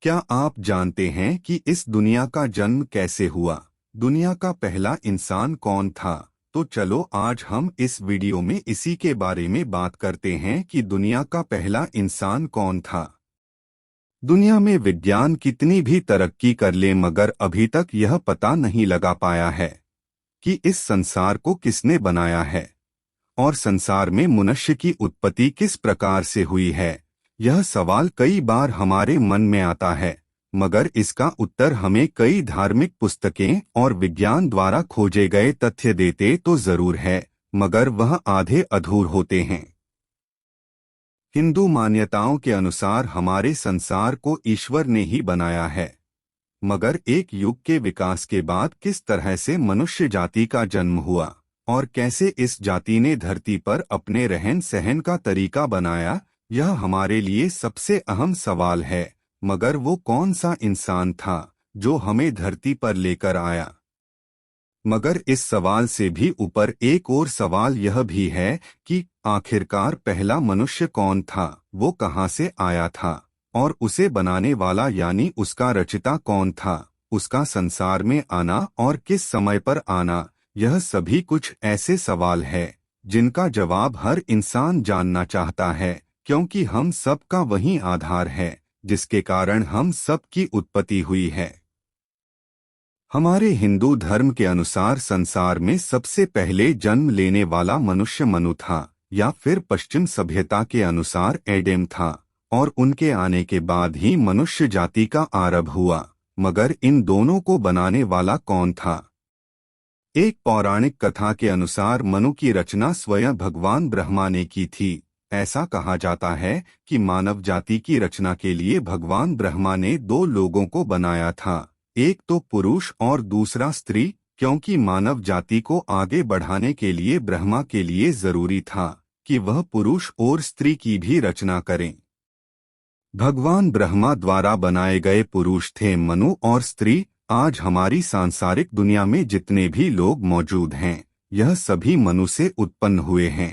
क्या आप जानते हैं कि इस दुनिया का जन्म कैसे हुआ? दुनिया का पहला इंसान कौन था? तो चलो आज हम इस वीडियो में इसी के बारे में बात करते हैं कि दुनिया का पहला इंसान कौन था। दुनिया में विज्ञान कितनी भी तरक्की कर ले मगर अभी तक यह पता नहीं लगा पाया है कि इस संसार को किसने बनाया है और संसार में मनुष्य की उत्पत्ति किस प्रकार से हुई है। यह सवाल कई बार हमारे मन में आता है मगर इसका उत्तर हमें कई धार्मिक पुस्तकें और विज्ञान द्वारा खोजे गए तथ्य देते तो जरूर है, मगर वह आधे अधूर होते हैं। हिंदू मान्यताओं के अनुसार हमारे संसार को ईश्वर ने ही बनाया है, मगर एक युग के विकास के बाद किस तरह से मनुष्य जाति का जन्म हुआ और कैसे इस जाति ने धरती पर अपने रहन सहन का तरीका बनाया, यह हमारे लिए सबसे अहम सवाल है। मगर वो कौन सा इंसान था जो हमें धरती पर लेकर आया? मगर इस सवाल से भी ऊपर एक और सवाल यह भी है कि आखिरकार पहला मनुष्य कौन था, वो कहाँ से आया था और उसे बनाने वाला यानी उसका रचिता कौन था, उसका संसार में आना और किस समय पर आना। यह सभी कुछ ऐसे सवाल है जिनका जवाब हर इंसान जानना चाहता है, क्योंकि हम सब का वही आधार है जिसके कारण हम सब की उत्पत्ति हुई है। हमारे हिंदू धर्म के अनुसार संसार में सबसे पहले जन्म लेने वाला मनुष्य मनु था, या फिर पश्चिम सभ्यता के अनुसार एडम था, और उनके आने के बाद ही मनुष्य जाति का आरंभ हुआ। मगर इन दोनों को बनाने वाला कौन था? एक पौराणिक कथा के अनुसार मनु की रचना स्वयं भगवान ब्रह्मा ने की थी। ऐसा कहा जाता है कि मानव जाति की रचना के लिए भगवान ब्रह्मा ने दो लोगों को बनाया था, एक तो पुरुष और दूसरा स्त्री, क्योंकि मानव जाति को आगे बढ़ाने के लिए ब्रह्मा के लिए जरूरी था कि वह पुरुष और स्त्री की भी रचना करें। भगवान ब्रह्मा द्वारा बनाए गए पुरुष थे मनु और स्त्री। आज हमारी सांसारिक दुनिया में जितने भी लोग मौजूद हैं, यह सभी मनु से उत्पन्न हुए हैं।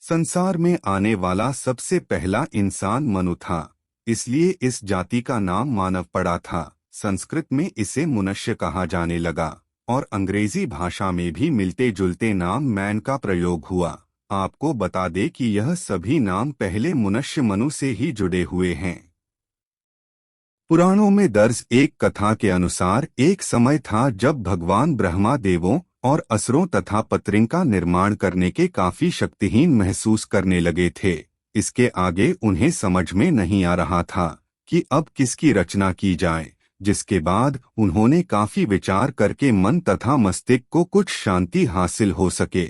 संसार में आने वाला सबसे पहला इंसान मनु था, इसलिए इस जाति का नाम मानव पड़ा था। संस्कृत में इसे मनुष्य कहा जाने लगा और अंग्रेजी भाषा में भी मिलते जुलते नाम मैन का प्रयोग हुआ। आपको बता दें कि यह सभी नाम पहले मनुष्य मनु से ही जुड़े हुए हैं। पुराणों में दर्ज एक कथा के अनुसार एक समय था जब भगवान ब्रह्मा देवों और असुरों तथा पत्रिंग का निर्माण करने के काफी शक्तिहीन महसूस करने लगे थे। इसके आगे उन्हें समझ में नहीं आ रहा था कि अब किसकी रचना की जाए, जिसके बाद उन्होंने काफी विचार करके मन तथा मस्तिष्क को कुछ शांति हासिल हो सके।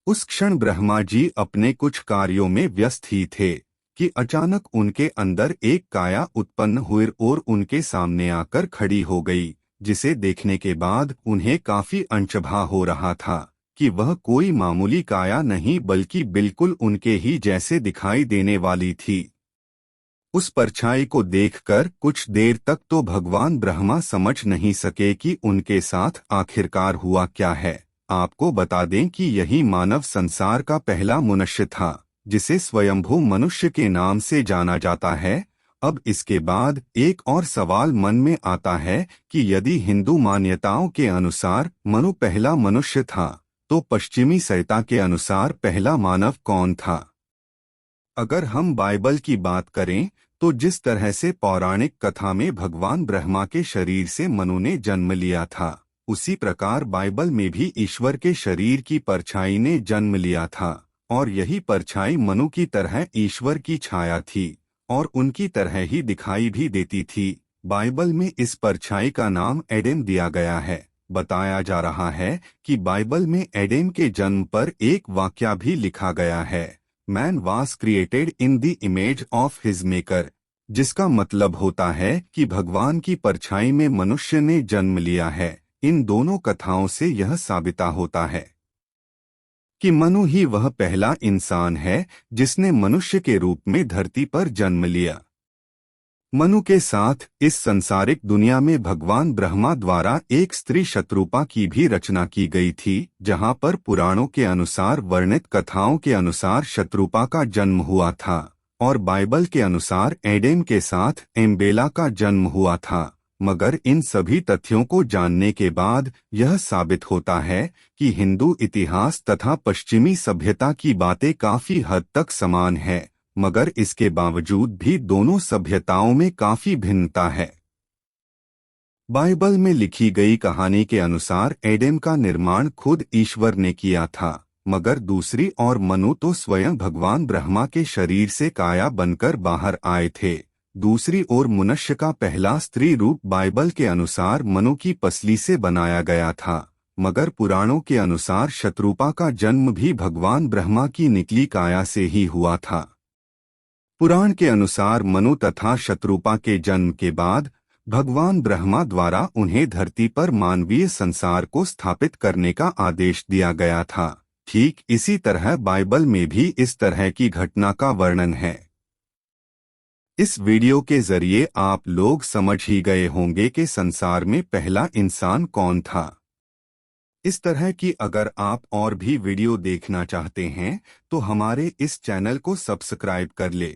उस क्षण ब्रह्मा जी अपने कुछ कार्यों में व्यस्त ही थे कि अचानक उनके अंदर एक काया उत्पन्न हुई और उनके सामने आकर खड़ी हो गई, जिसे देखने के बाद उन्हें काफी अनचभा हो रहा था कि वह कोई मामूली काया नहीं बल्कि बिल्कुल उनके ही जैसे दिखाई देने वाली थी। उस परछाई को देखकर कुछ देर तक तो भगवान ब्रह्मा समझ नहीं सके कि उनके साथ आखिरकार हुआ क्या है। आपको बता दें कि यही मानव संसार का पहला मनुष्य था, जिसे स्वयंभू मनुष्य के नाम से जाना जाता है। अब इसके बाद एक और सवाल मन में आता है कि यदि हिंदू मान्यताओं के अनुसार मनु पहला मनुष्य था, तो पश्चिमी सभ्यता के अनुसार पहला मानव कौन था? अगर हम बाइबल की बात करें तो जिस तरह से पौराणिक कथा में भगवान ब्रह्मा के शरीर से मनु ने जन्म लिया था, उसी प्रकार बाइबल में भी ईश्वर के शरीर की परछाई ने जन्म लिया था, और यही परछाई मनु की तरह ईश्वर की छाया थी और उनकी तरह ही दिखाई भी देती थी। बाइबल में इस परछाई का नाम एडम दिया गया है। बताया जा रहा है कि बाइबल में एडम के जन्म पर एक वाक्या भी लिखा गया है, man was created in the image of his maker, जिसका मतलब होता है कि भगवान की परछाई में मनुष्य ने जन्म लिया है। इन दोनों कथाओं से यह साबित होता है कि मनु ही वह पहला इंसान है जिसने मनुष्य के रूप में धरती पर जन्म लिया। मनु के साथ इस संसारिक दुनिया में भगवान ब्रह्मा द्वारा एक स्त्री शत्रुपा की भी रचना की गई थी, जहां पर पुराणों के अनुसार वर्णित कथाओं के अनुसार शत्रुपा का जन्म हुआ था और बाइबल के अनुसार एडम के साथ एम्बेला का जन्म हुआ था। मगर इन सभी तथ्यों को जानने के बाद यह साबित होता है कि हिंदू इतिहास तथा पश्चिमी सभ्यता की बातें काफी हद तक समान है, मगर इसके बावजूद भी दोनों सभ्यताओं में काफी भिन्नता है। बाइबल में लिखी गई कहानी के अनुसार एडम का निर्माण खुद ईश्वर ने किया था, मगर दूसरी ओर मनु तो स्वयं भगवान ब्रह्मा के शरीर से काया बनकर बाहर आए थे। दूसरी ओर मनुष्य का पहला स्त्री रूप बाइबल के अनुसार मनु की पसली से बनाया गया था, मगर पुराणों के अनुसार शत्रुपा का जन्म भी भगवान ब्रह्मा की निकली काया से ही हुआ था। पुराण के अनुसार मनु तथा शत्रुपा के जन्म के बाद भगवान ब्रह्मा द्वारा उन्हें धरती पर मानवीय संसार को स्थापित करने का आदेश दिया गया था। ठीक इसी तरह बाइबल में भी इस तरह की घटना का वर्णन है। इस वीडियो के जरिए आप लोग समझ ही गए होंगे कि संसार में पहला इंसान कौन था। इस तरह की अगर आप और भी वीडियो देखना चाहते हैं तो हमारे इस चैनल को सब्सक्राइब कर ले।